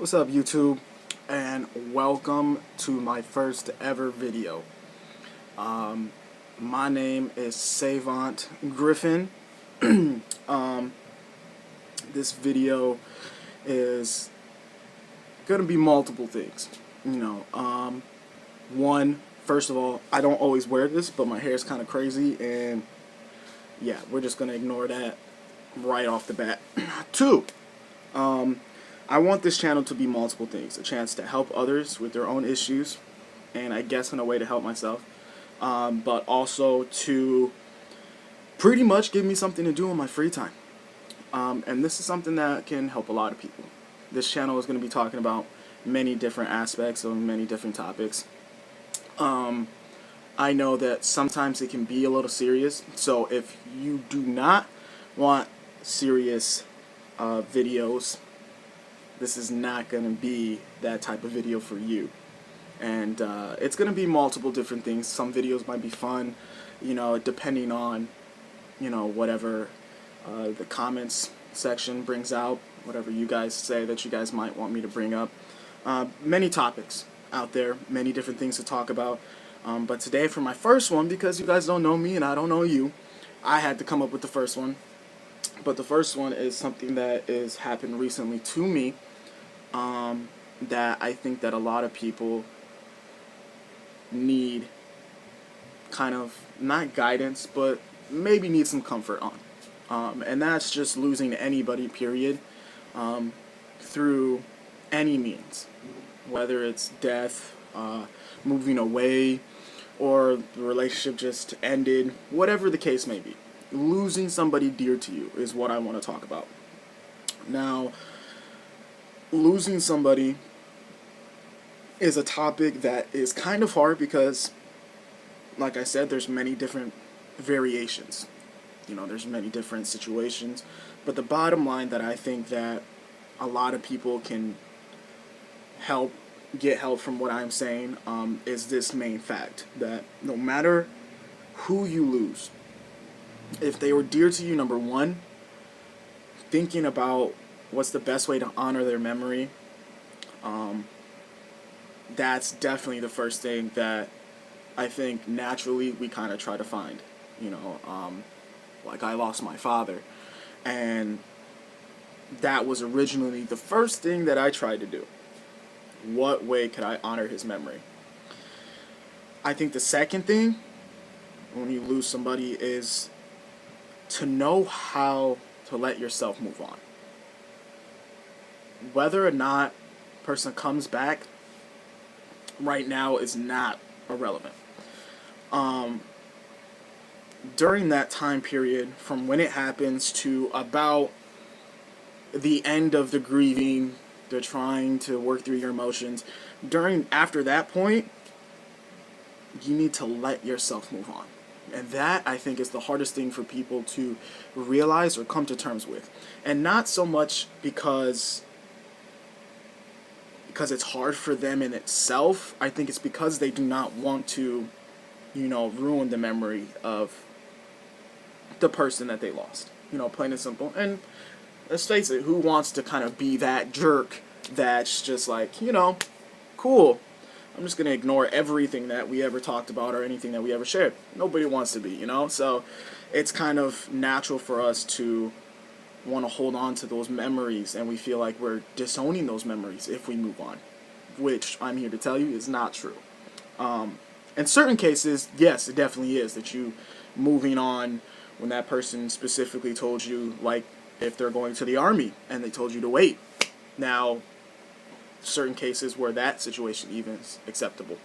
What's up, YouTube? And welcome to my first ever video. My name is Savant Griffin. This video is gonna be multiple things. One, first of all, I don't always wear this, but my hair is kind of crazy, and yeah, we're just gonna ignore that right off the bat. Two, I want this channel to be multiple things. A chance to help others with their own issues, and I guess in a way to help myself. But also to pretty much give me something to do in my free time. And this is something that can help a lot of people. This channel is going to be talking about many different aspects of many different topics. I know that sometimes it can be a little serious, so if you do not want serious videos, this is not going to be that type of video for you. And it's going to be multiple different things. Some videos might be fun, depending on, whatever the comments section brings out, whatever you guys say that you guys might want me to bring up. Many topics out there, many different things to talk about. But today for my first one, because you guys don't know me and I don't know you, I had to come up with the first one. But the first one is something that has happened recently to me, that I think that a lot of people need kind of, not guidance, but maybe need some comfort on. And that's just losing anybody, period, through any means. Whether it's death, moving away, or the relationship just ended, whatever the case may be. Losing somebody dear to you is what I want to talk about. Now, losing somebody is a topic that is kind of hard because, like I said, there's many different variations. There's many different situations. But the bottom line that I think that a lot of people can get help from what I'm saying, is this main fact, that no matter who you lose, if they were dear to you, number one, thinking about what's the best way to honor their memory, that's definitely the first thing that I think naturally we kind of try to find. Like I lost my father, and that was originally the first thing that I tried to do. What way could I honor his memory? I think the second thing when you lose somebody is to know how to let yourself move on. Whether or not a person comes back right now is not irrelevant. During that time period, from when it happens to about the end of the grieving, they're trying to work through your emotions, after that point, you need to let yourself move on. And that, I think, is the hardest thing for people to realize or come to terms with. And not so much because it's hard for them in itself. I think it's because they do not want to, ruin the memory of the person that they lost. Plain and simple. And let's face it, who wants to kind of be that jerk that's just like, cool, I'm just going to ignore everything that we ever talked about or anything that we ever shared. Nobody wants to be, So it's kind of natural for us to want to hold on to those memories, and we feel like we're disowning those memories if we move on, which I'm here to tell you is not true. In certain cases, yes, it definitely is, that you moving on when that person specifically told you, like if they're going to the army and they told you to wait. Now, certain cases where that situation even is acceptable.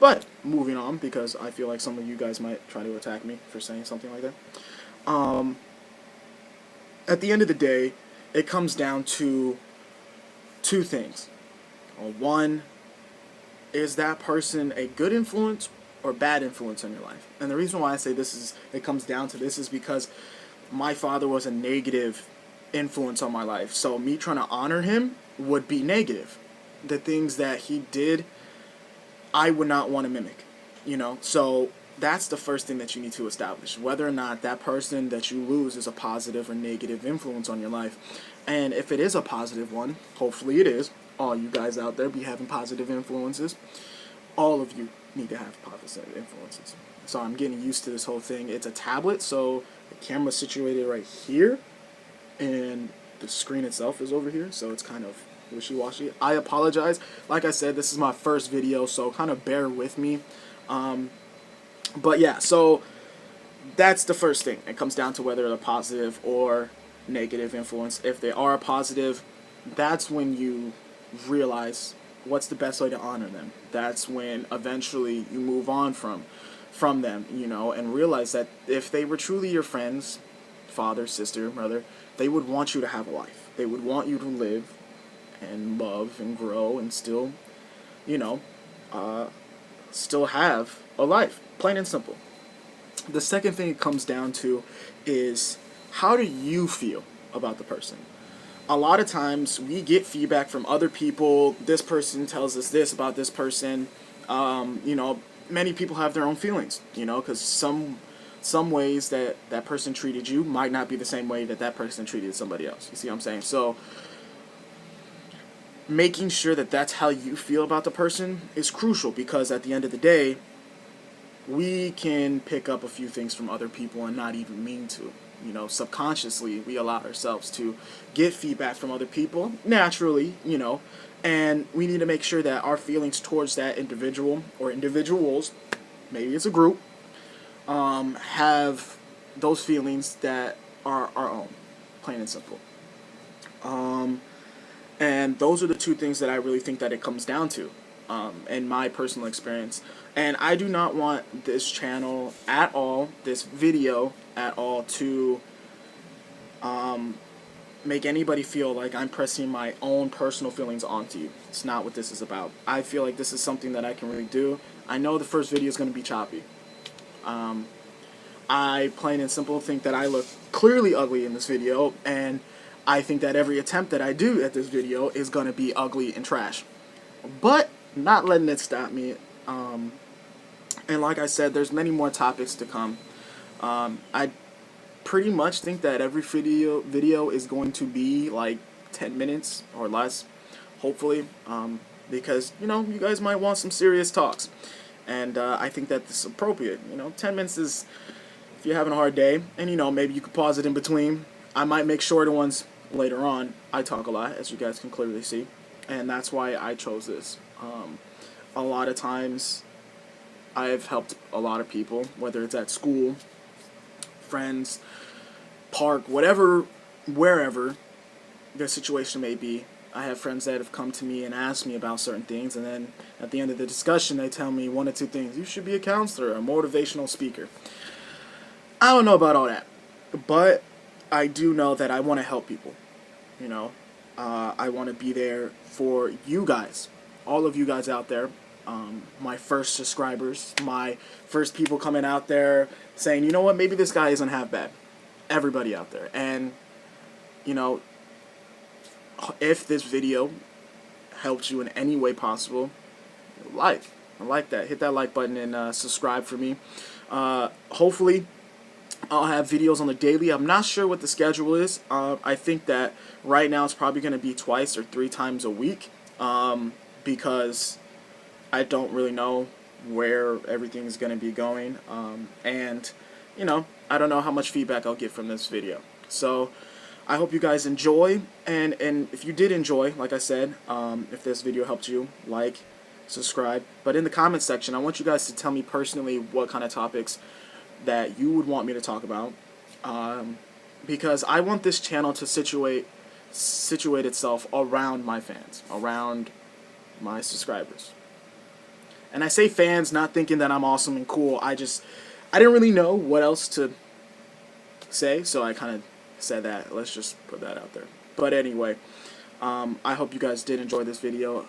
But moving on, because I feel like some of you guys might try to attack me for saying something like that. At the end of the day, it comes down to two things. One, is that person a good influence or bad influence in your life? And the reason why I say it comes down to this is because my father was a negative influence on my life. So me trying to honor him would be negative. The things that he did, I would not want to mimic. So that's the first thing that you need to establish, whether or not that person that you lose is a positive or negative influence on your life. And if it is a positive one, hopefully it is, all you guys out there be having positive influences. All of you need to have positive influences. So I'm getting used to this whole thing. It's a tablet, so the camera's situated right here, and the screen itself is over here, so it's kind of wishy-washy. I apologize. Like I said, this is my first video, so kind of bear with me. But yeah, so that's the first thing. It comes down to whether they're positive or negative influence. If they are positive, that's when you realize what's the best way to honor them. That's when eventually you move on from them, you know, and realize that if they were truly your friends, father, sister, brother, they would want you to have a life. They would want you to live and love and grow and still, you know, still have a life. Plain and simple. The second thing it comes down to is, how do you feel about the person? A lot of times we get feedback from other people. This person tells us this about this person. You know, many people have their own feelings, you know, because some ways that that person treated you might not be the same way that that person treated somebody else. You see what I'm saying? So making sure that that's how you feel about the person is crucial, because at the end of the day, we can pick up a few things from other people and not even mean to. You know, subconsciously, we allow ourselves to get feedback from other people, naturally, you know, and we need to make sure that our feelings towards that individual or individuals, maybe it's a group, have those feelings that are our own, plain and simple. And those are the two things that I really think that it comes down to, in my personal experience. And I do not want this channel at all, this video at all, to make anybody feel like I'm pressing my own personal feelings onto you. It's not what this is about. I feel like this is something that I can really do. I know the first video is going to be choppy. I plain and simple think that I look clearly ugly in this video, and I think that every attempt that I do at this video is going to be ugly and trash. But not letting it stop me. And like I said, there's many more topics to come. I pretty much think that every video is going to be like 10 minutes or less, hopefully, because, you know, you guys might want some serious talks. And I think that this is appropriate. You know, 10 minutes is, if you're having a hard day, and, you know, maybe you could pause it in between. I might make shorter ones later on. I talk a lot, as you guys can clearly see, and that's why I chose this. A lot of times I've helped a lot of people, whether it's at school, friends, park, whatever, wherever their situation may be. I have friends that have come to me and asked me about certain things, and then at the end of the discussion they tell me one or two things. You should be a counselor, a motivational speaker. I don't know about all that, but I do know that I want to help people. You know, I want to be there for you guys, all of you guys out there. My first subscribers, my first people coming out there saying, you know what, maybe this guy isn't half bad. Everybody out there. And, you know, if this video helped you in any way possible, I like that. Hit that like button and subscribe for me. Hopefully I'll have videos on the daily. I'm not sure what the schedule is. I think that right now it's probably going to be 2 or 3 times a week, because I don't really know where everything's going to be going, and, you know, I don't know how much feedback I'll get from this video. So I hope you guys enjoy, and if you did enjoy, like I said, if this video helped you, like, subscribe. But in the comment section, I want you guys to tell me personally what kind of topics that you would want me to talk about, because I want this channel to situate itself around my fans, around my subscribers. And I say fans, not thinking that I'm awesome and cool. I didn't really know what else to say, so I kind of said that. Let's just put that out there. But anyway, I hope you guys did enjoy this video.